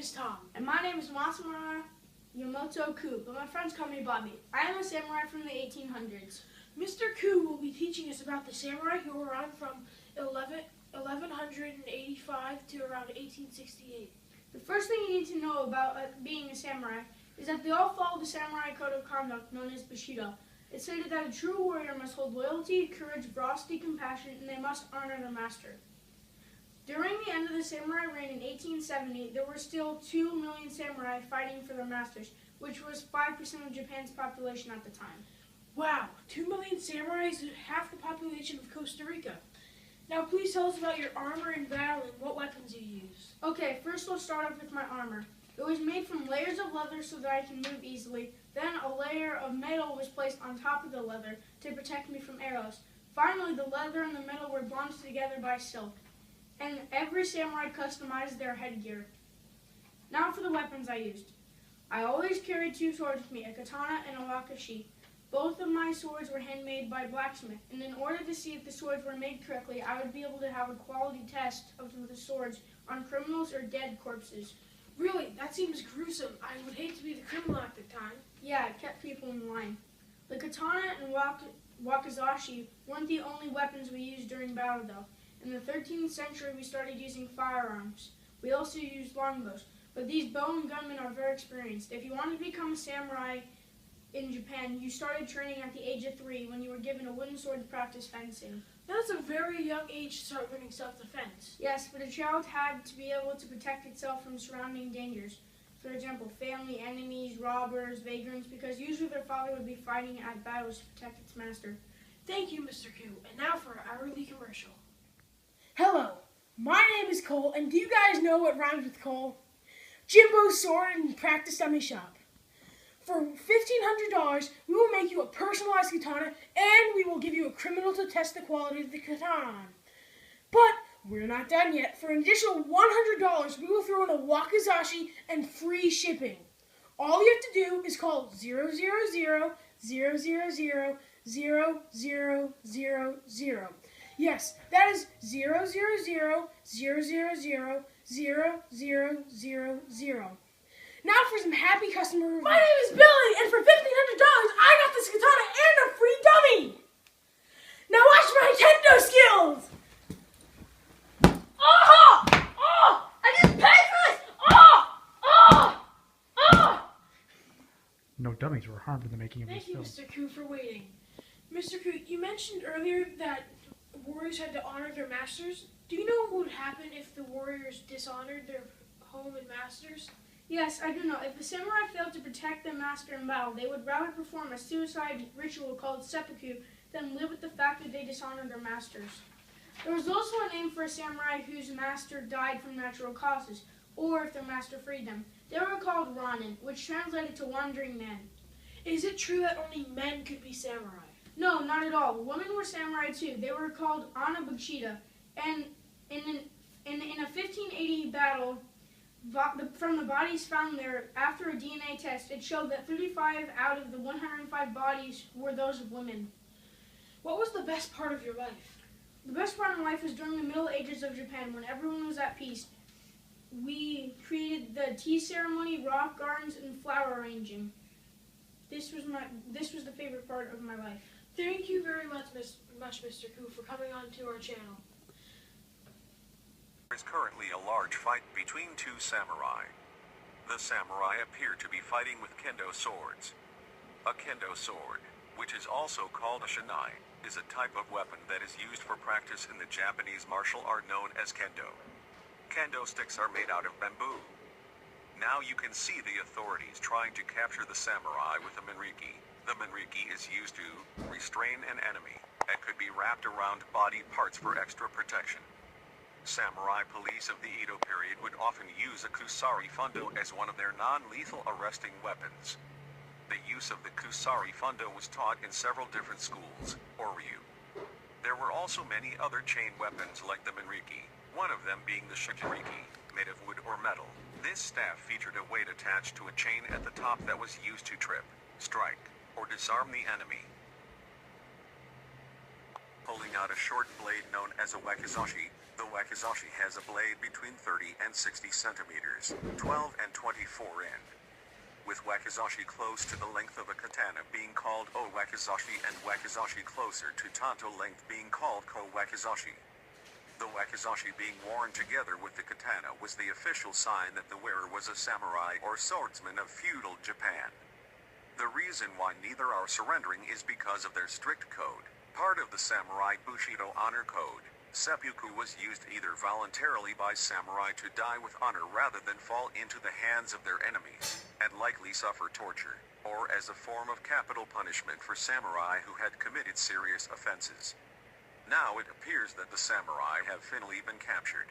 is Tom. And my name is Masamura Yamoto Ku, but my friends call me Bobby. I am a samurai from the 1800s. Mr. Ku will be teaching us about the samurai who were around from 1185 to around 1868. The first thing you need to know about being a samurai is that they all follow the samurai code of conduct known as Bushido. It stated that a true warrior must hold loyalty, courage, ferocity, compassion, and they must honor their master. During the end of the samurai reign in 1870, there were still 2 million samurai fighting for their masters, which was 5% of Japan's population at the time. Wow, 2 million samurai is half the population of Costa Rica. Now please tell us about your armor in battle and what weapons you use. Okay, first we'll start off with my armor. It was made from layers of leather so that I can move easily. Then a layer of metal was placed on top of the leather to protect me from arrows. Finally, the leather and the metal were bonded together by silk. And every samurai customized their headgear. Now for the weapons I used. I always carried 2 swords with me, a katana and a wakashi. Both of my swords were handmade by a blacksmith, and in order to see if the swords were made correctly, I would be able to have a quality test of the swords on criminals or dead corpses. Really? That seems gruesome. I would hate to be the criminal at the time. Yeah, it kept people in line. The katana and wakizashi weren't the only weapons we used during battle, though. In the 13th century, we started using firearms. We also used longbows, but these bow and gunmen are very experienced. If you wanted to become a samurai in Japan, you started training at the age of 3 when you were given a wooden sword to practice fencing. That's a very young age to start learning self-defense. Yes, but a child had to be able to protect itself from surrounding dangers. For example, family, enemies, robbers, vagrants, because usually their father would be fighting at battles to protect its master. Thank you, Mr. Ku. And now for our early commercial. Hello, my name is Cole, and do you guys know what rhymes with Cole? Jimbo's Sword and Practice Dummy Shop. For $1,500, we will make you a personalized katana, and we will give you a criminal to test the quality of the katana on. But we're not done yet. For an additional $100, we will throw in a wakizashi and free shipping. All you have to do is call 000-000-000-000. Yes, that is 000-000-000. Now for some happy customer reviews. My name is Billy, and for $1,500, I got this katana and a free dummy. Now watch my kendo skills. Oh! Oh! I just paid for this. Oh! Oh! Oh! No dummies were harmed in the making of this Thank you, film. Mr. Ku, for waiting. Mr. Ku, you mentioned earlier that warriors had to honor their masters. Do you know what would happen if the warriors dishonored their home and masters? Yes, I do know. If the samurai failed to protect their master in battle, they would rather perform a suicide ritual called seppuku than live with the fact that they dishonored their masters. There was also a name for a samurai whose master died from natural causes, or if their master freed them. They were called Ronin, which translated to wandering men. Is it true that only men could be samurai? No, not at all. Women were samurai too. They were called Anabushida, and in a 1580 battle, from the bodies found there, after a DNA test, it showed that 35 out of the 105 bodies were those of women. What was the best part of your life? The best part of my life was during the Middle Ages of Japan, when everyone was at peace. We created the tea ceremony, rock gardens, and flower arranging. This was the favorite part of my life. Thank you very much, Mr. Ku, for coming on to our channel. There is currently a large fight between 2 samurai. The samurai appear to be fighting with kendo swords. A kendo sword, which is also called a shinai, is a type of weapon that is used for practice in the Japanese martial art known as kendo. Kendo sticks are made out of bamboo. Now you can see the authorities trying to capture the samurai with a minriki. The minriki is used to restrain an enemy and could be wrapped around body parts for extra protection. Samurai police of the Edo period would often use a kusari fundo as one of their non-lethal arresting weapons. The use of the kusari fundo was taught in several different schools, or ryu. There were also many other chain weapons like the minriki, one of them being the shikiriki, made of wood or metal. This staff featured a weight attached to a chain at the top that was used to trip, strike, or disarm the enemy. Pulling out a short blade known as a wakizashi, The wakizashi has a blade between 30 and 60 centimeters, 12 and 24 in. With wakizashi close to the length of a katana being called o-wakizashi and wakizashi closer to tanto length being called ko-wakizashi. The wakizashi being worn together with the katana was the official sign that the wearer was a samurai or swordsman of feudal Japan. The reason why neither are surrendering is because of their strict code. Part of the samurai Bushido honor code, seppuku was used either voluntarily by samurai to die with honor rather than fall into the hands of their enemies, and likely suffer torture, or as a form of capital punishment for samurai who had committed serious offenses. Now it appears that the samurai have finally been captured.